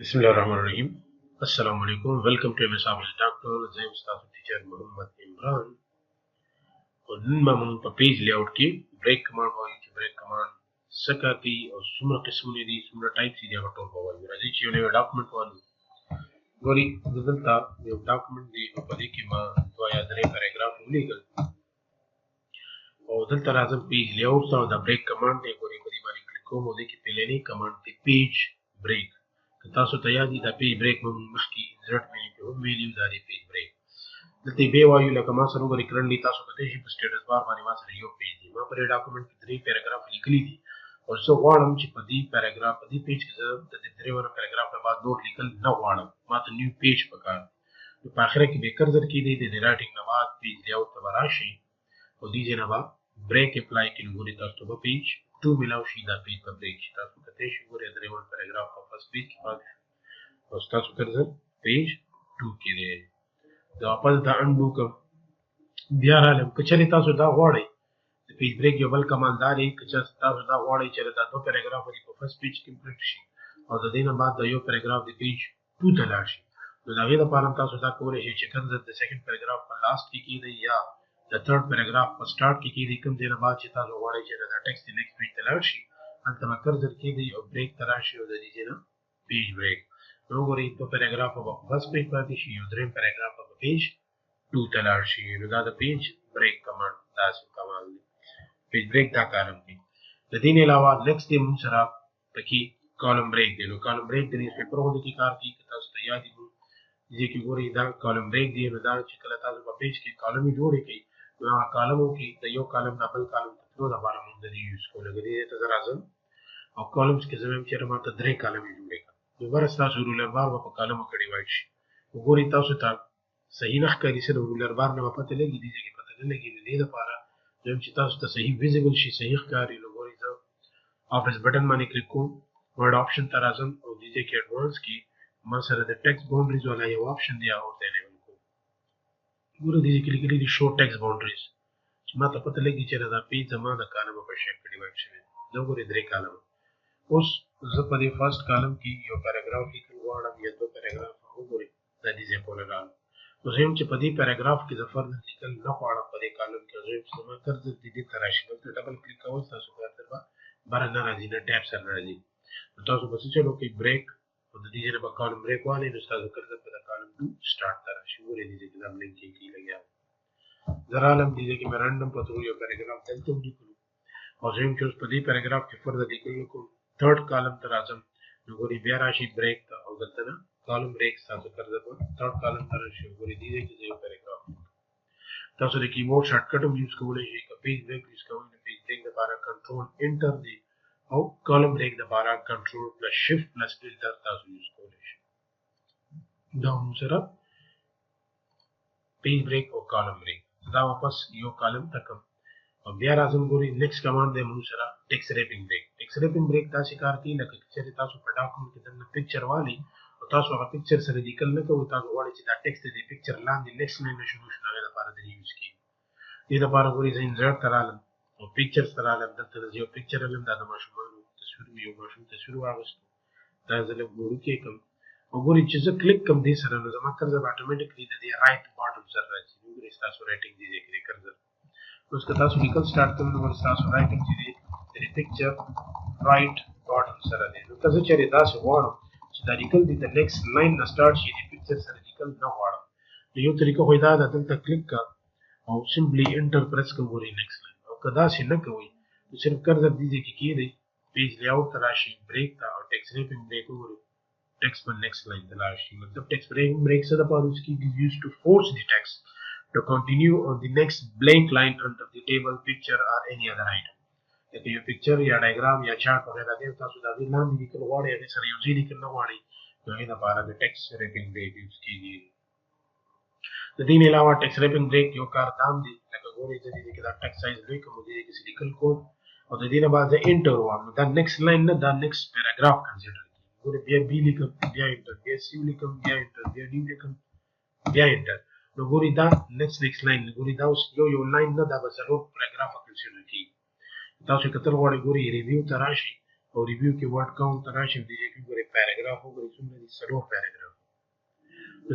Bismillahirrahmanirrahim. Assalamu alaikum. Welcome to MSA's Doctor. I am Staff Teacher Muhammad Imran. और नन पे page layout की break command वाली की break command सकती और सुमर किस्म ने दी सुमर टाइप सी जगह टोल वाली राजी चीज़ ने डॉक्यूमेंट वाली गोरी बदलता ये डॉक्यूमेंट दी और पढ़ी कि मां तो या दरे पैराग्राफ लीगल और दलता राजम पेज लेआउट था और ब्रेक कमांड ने गोरी पढ़ी वाली क्लिक को मोदी की पहले नहीं कमांड थी पेज ब्रेक तासो तैयारी दा पेज ब्रेक में मुश्किल इंसर्ट में जो मेन्यू दारी पेज ब्रेक दलते बे वायु लकमा सरो गरी करंटली तासो कते ही स्टेटस बार माने मा सर यो पेज दी मा पर डॉक्यूमेंट की दरी पैराग्राफ लिखली थी और सो वाणम ची पदी पैराग्राफ पदी पेज के द दरे वाला पैराग्राफ के बाद नोट लिखल न वाणम मा तो न्यू पेज पका तो पाखरे की बेकर जर की दी राइटिंग नवाद पेज लेआउट तबराशी और दीजिए नवा ब्रेक अप्लाई की गोरी तासो पेज 2 मिलाओ सीधा पेज पर ब्रेक तासो कते शुगर दरे वाला पैराग्राफ का फर्स्ट पेज के बाद और तासो कर पेज 2 के लिए دا واپس دا انډو کوم بیا رالم کچری تاسو دا غواړئ د پیج بریک یو بل کمالداري کچری تاسو دا غواړئ چې دا دوه پیراګراف په فرست پیج کې پرنټ شي او د دې نه بعد د یو پیراګراف د پیج 2 ته لاړ شي نو دا غي د پاره تاسو دا کولای شئ چې کوم د سیکنډ پیراګراف په لاست کې کیږي یا د تھرد پیراګراف په سٹارټ کې کیږي کوم ځای نه بعد چې تاسو غواړئ چې دا ټیکسټ د نیکسټ پیج ته لاړ شي انته مکر ځر کېږي او بریک تراشي او د دې نه پیج بریک نو ګورئ په پیراګراف په فرست پیج پاتې شي او دریم پیراګراف په پیج 2 ته لاړ شي نو دا د پیج بریک کمانډ تاسو کمال دی پیج بریک دا کارم کوي د دې نه علاوه نیکسټ دی موږ سره پکې کالم بریک دی نو کالم بریک د نیوز پیپر باندې کار کوي تاسو ته یاد دي چې کی ګوري دا کالم بریک دی نو دا چې کله تاسو په پیج کې کالم جوړی کوي نو هغه کالمو کې د یو کالم نه بل کالم ته تلو لپاره موږ د یوز کوو لګیدي ته زرا اعظم او کالمز کې زموږ چې ماته درې کالم جوړی نو ورس تاسو رولر بار په کالمو کې ډیوایډ شي وګورئ تاسو ته صحیح نه ښکاري چې د رولر بار نه پته لګي دي چې پته نه لګي دې لپاره چې تاسو ته صحیح ویزیبل شي صحیح ښکاري نو ګورئ زه افیس بٹن باندې کلیک کوم ورډ آپشن ته راځم او دې کې ایڈوانس کې ما سره د ټیکسټ باونډریز والا یو آپشن دی او ته انیبل کوم ګورئ دې کې کلیک کړئ شو ټیکسټ باونډریز چې ما ته پته لګي چې دا پیج زما د کالم په شیپ کې ډیوایډ شوی نو ګورئ درې کالم اوس زه په دې فرست کالم کې یو پیراګراف لیکل غواړم یا دوه پیراګراف وګورئ دا دې ځای پورې راغلم نو زه چې په دې پیراګراف کې د فرد لیکل نه غواړم په دې کالم کې زه چې ما تر دې ته راشي نو ډبل کلیک کوم تاسو په تربا بار نه راځي نه ټیب سره راځي نو تاسو به چلو کې بریک او د دې نه په کالم بریک والے نو تاسو کړئ په کالم 2 سٹارټ تر شي ورې دې کې دا لینک کې لګیا زرالم دې کې مې رانډم په تو یو پیراګراف دلته ولیکم او زه چې په دې پیراګراف کې فرد لیکل کوم थर्ड कॉलम तर आजम नगोरी बिया राशि ब्रेक था और गलत ना कॉलम ब्रेक साथ कर दे पर थर्ड कॉलम तर नगोरी दीजिए कि जो पैराग्राफ तासो रे कीबोर्ड शॉर्टकट हम यूज कोले ये पेज ब्रेक यूज कोले पेज ब्रेक दोबारा कंट्रोल एंटर दे और कॉलम ब्रेक दोबारा control plus shift plus enter तासो यूज कोले दा हम जरा पेज ब्रेक और कॉलम ब्रेक दा वापस यो कॉलम तक और बिया राजम गोरी नेक्स्ट कमांड दे मुझ सरा टेक्स्ट रैपिंग ब्रेक ता शिकार की लगे चरे तासो पर डॉक्यूमेंट के अंदर पिक्चर वाली और तासो का पिक्चर से निकल न को तासो वाले चिता टेक्स्ट दे पिक्चर लान दी नेक्स्ट लाइन में शुरू शुरू लगे पारा दे यूज की ये दा पारा गोरी से इंसर्ट करालम और पिक्चर्स करालम दत्त जो पिक्चर लम दा माशुमान तस्वीर में यो माशुम तस्वीर वागस दा जले गोरी के कम और गोरी चीज क्लिक कम दे सर न जमा कर जब automatically they right bottom sir राजी गोरी तासो राइटिंग दी जे कर जब उसका तासो निकल स्टार्ट करने और तासो writing the the picture right bottom sara de no kaze chare da se wano چې دا لیکل دي the next line na start شي the picture سره لیکل نه غواړم یو طریقه خو دا ده دلته کلیک کا او simply enter press کوئ next line او کدا چې نه کوئ نو صرف کرزر دیږي کې کېږي پیج لیاوټ راشي بریک تا او ټیکسټ ریپینګ بریک وګورئ ټیکسټ پر next line ته راشي مطلب ټیکسټ بریک څه د پاره چې is used to force the text to continue on the next blank line under the table picture or any other item कि यो पिक्चर या डायग्राम या चार्ट वगैरह दे तासो दा भी नाम लिखल वाड़े अगर सर यूज लिखल न वाड़े तो ये ना पारा द टेक्स्ट रैपिंग ब्रेक यूज कीजिए तो दिन अलावा टेक्स्ट रैपिंग ब्रेक यो कार दाम दी लगा गोरे जदी के दा टेक्स्ट साइज ब्रेक मुझे किसी लिखल को और द दिन बाद एंटर हुआ द नेक्स्ट लाइन ना द नेक्स्ट पैराग्राफ कंसीडर की गोरे बी लिखम बिया एंटर बी सी लिखम बिया एंटर बिया डी लिखम बिया एंटर नो गोरी दा नेक्स्ट लाइन गोरी दा यो लाइन ना दा बस रो पैराग्राफ कंसीडर की तासो कतल غواړي ګوري ریویو ته راشي او ریویو کې ورډ کاونټ تراشم دي چې ګوري پیراګراف وګوري څومره دي سلو پیراګراف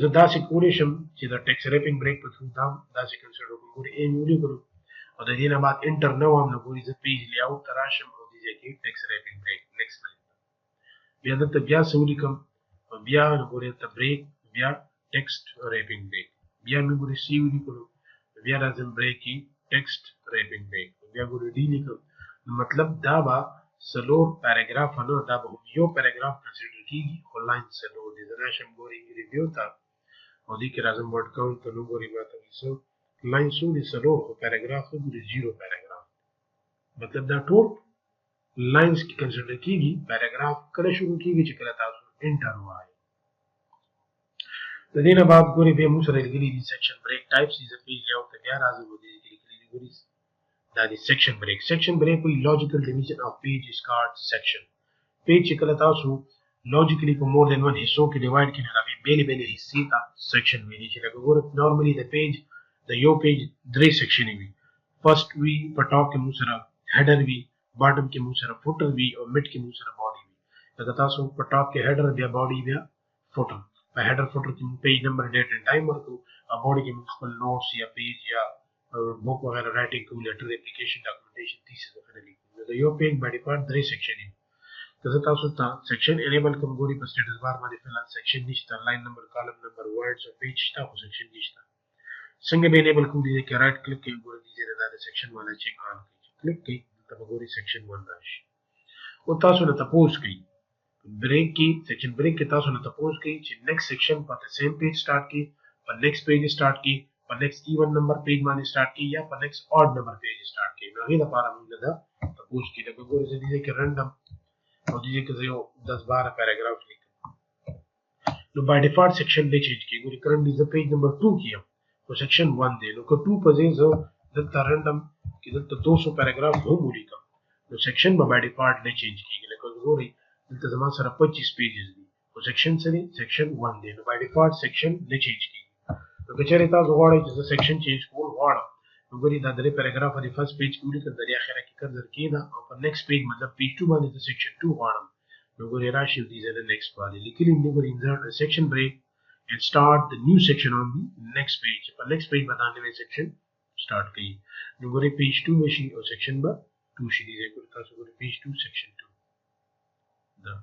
زه داسې کولی شم چې د ټیکس ریپینګ بریک په ثرو داسې کنسیډر وکړم ګوري ایم یو کړو او د دې نه بعد انټر نه وام نو ګوري زه پیج لیاوټ تراشم او دې کې ټیکس ریپینګ بریک نیکسټ لاین بیا دلته بیا څه ولیکم بیا نو ګوري ته بریک بیا ټیکسټ ریپینګ بریک بیا مې ګوري سی ولیکلو بیا راځم بریک کې ټیکسټ ریپینګ بریک بیا ګوري ډی لیکم مطلب دا به سلور پیراګراف نه دا به یو پیراګراف کنسیډر کیږي خو لاین سلور دي زه راشم ګوري ریویو ته او دې کې راځم ورډ کاونټ ته نو ګوري ماته څو لاین څو دي سلور خو پیراګراف ګوري زیرو پیراګراف مطلب دا ټول لاینز کې کنسیډر کیږي پیراګراف کله شروع کیږي چې کله تاسو انټر وایي د دې نه بعد ګوري به موږ سره لګلي دي سیکشن بریک ټایپس دي پیج لیاوټ ته بیا راځو دې کې لګلي دي ګوري دا دی سیکشن بریک وی لوجیکل ډیویژن اف پیج از کارډ سیکشن پیج چې کله تاسو لوجیکلی په مور دین ون حصو کې ډیوایډ کړئ نو بیل حصې ته سیکشن ویل چې لکه ګوره نورمالي د پیج د یو پیج درې سیکشن وي فرست وی په ټاپ کې موږ سره هډر وی باټم کې موږ سره فوټر وی او مډ کې موږ سره باډي وی لکه تاسو په ټاپ کې هډر بیا باډي بیا فوټر په هډر فوټر کې پیج نمبر ډیټ اینڈ ټایم ورکو او باډي کې موږ خپل نوټس یا پیج یا बुक वगैरह राइटिंग को लेटर एप्लीकेशन डॉक्यूमेंटेशन थीसिस वगैरह लिखो तो यो पेज बाय डिफॉल्ट द्रे सेक्शन है तो तاسو ته सेक्शन enable کوم ګوري په سټیټس بار باندې فعلا सेक्शन نشته لاین نمبر کالم نمبر ورډز او پیج تا خو सेक्शन نشته څنګه به enable کوم دي چې رائټ کلیک کوي ګوري دي دا सेक्शन والا چیک آن کوي کلیک کوي ته ګوري सेक्शन 1 راشي او تاسو نه تاسو کوي ब्रेक की सेक्शन ब्रेक के तौर पर तपोज की नेक्स्ट सेक्शन पर सेम पेज स्टार्ट की पर नेक्स्ट पेज स्टार्ट की पर नेक्स्ट इवन नंबर पेज माने स्टार्ट की या पर next odd number page start की नहीं ना पारा मुझे दा तपोज की लगे गोरे से दीजिए कि रैंडम और दीजिए कि जो 10-12 पैराग्राफ लिख तो बाय डिफॉल्ट सेक्शन दे चेंज की गोरे करंटली द पेज नंबर 2 किया तो सेक्शन 1 दे लो को 2 पर जो दत्ता रैंडम कि दत्ता 200 पैराग्राफ हो मूली का तो सेक्शन बाय डिफॉल्ट ने चेंज की लेकिन गोरे दत्ता जमा सारा 25 पेजेस दी तो सेक्शन से सेक्शन 1 दे बाय डिफॉल्ट सेक्शन ने चेंज की तो कचरे تاسو غواړئ چې سیکشن چینج کول غواړم نو ګورئ دا درې پیراګراف دی فرست پیج کې ولیکل د اخره کې کړل کېده او په نیکسټ پیج مطلب پیج 2 باندې د سیکشن 2 غواړم نو ګورئ راشي دي زه د نیکسټ باندې لیکلی دی ګورئ انسرټ سیکشن بریک and start the new section on the next page په next page باندې نوې section start کړئ نو ګورئ پیج 2 وشي او section به 2 شي دي ګورئ تاسو ګورئ پیج 2 section 2 دا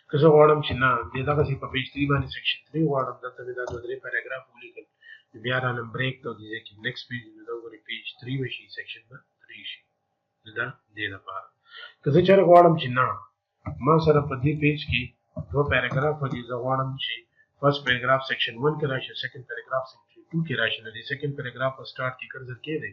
که زه غواړم چې نه دغه څه په پیج 3 باندې سیکشن 3 غواړم دلته دا د درې پیراګراف ولیکل بیا رانم بریک ته دي چې نیکسټ پیج نو غوړي پیج 3 وشي سیکشن به 3 شي دا دې لپاره که زه چېرې غواړم چې نه ما سره په دې پیج کې دوه پیراګراف دي زه غواړم چې فرست پیراګراف سیکشن 1 کې راشي سیکنډ پیراګراف سیکشن 2 کې راشي نو دې سیکنډ پیراګراف په سٹارټ کې کړل کېږي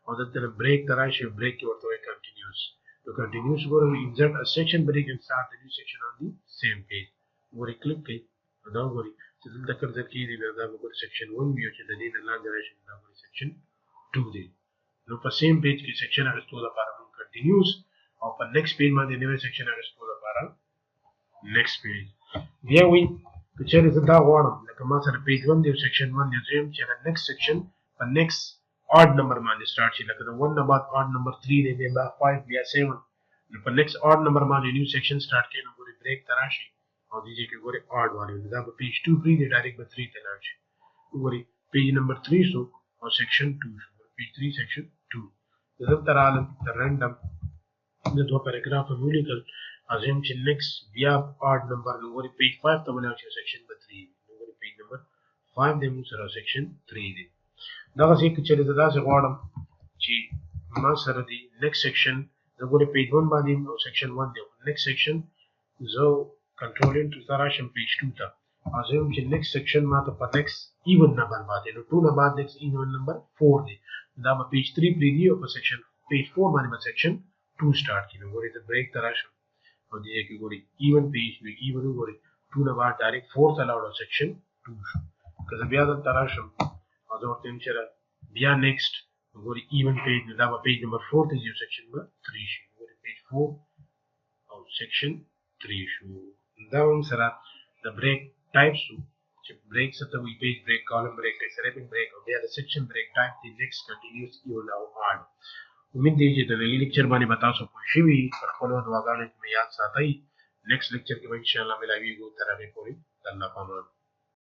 او دلته بریک ته راشي بریک کې ورته کنټینیوس to continue to go to insert a section break and start the new section on the same page وري کلیک کړئ دا وري چې دلته کړل کېږي دا ورته section 1 ویو چې د دې نه لاندې راشي دا ورته section 2 دی نو په سیم پیج کې section اغستو لپاره موږ کنټینیوس او په next page باندې نوې section اغستو لپاره next page بیا وی چې زه دا غواړم لکه ما سره پیج 1 دی section 1 دی چې دا next section په next odd number باندې start شي لکه دا 1 نه بعد odd number 3 دی بیا 5 بیا 7 نو په next odd number باندې new section start کړي نو ګوري بریک تراشي او دې چې ګوري odd باندې دا په پیج 2 پری دی ډایرکټ به 3 ته لاړ شي ګوري پیج نمبر 3 شو او section 2 شو پیج 3 section 2 زه تر عالم تر رندم د دوه پیراګراف ولیکل ازم چې next بیا odd number نو ګوري پیج 5 ته لاړ شي section به 3 نو ګوري پیج نمبر 5 د موږ سره section 3 دی دا څه چې دا څه غواړم چې ما سره دی next section زه ګورې پیج 1 باندې او section 1 دی next section زه کنټرول ان تر راشم پیج 2 ته ازم چې next section ما ته په next even number باندې نو 2 نه بعد next even number 4 دی دا په پیج 3 پری دی او په section پیج 4 باندې په section 2 start کینو ګورې ته بریک تر راشم او دې کې ګورې even پیج وی even ګورې 2 نه بعد ډایرکټ 4 ته لاړو section 2 شو که بیا تر راشم او دا ورته چې بیا next ګوري even page دا په پیج نمبر 4 ته یو section به 3 شي ګوري پیج 4 او section 3 شو دا هم سره د بریک ټایپس چې بریک څه وی پیج بریک کالم بریک ټیکس ریپینګ بریک او بیا د section بریک ټایپ دی next continuous even او hard امید دی چې د ننني لیکچر باندې به تاسو پوه شوي پر خپلو دعاګانو کې مې یاد ساتئ. نیکسټ لیکچر کې به انشاءالله ملاویږو. تر هغې پورې د الله په امان.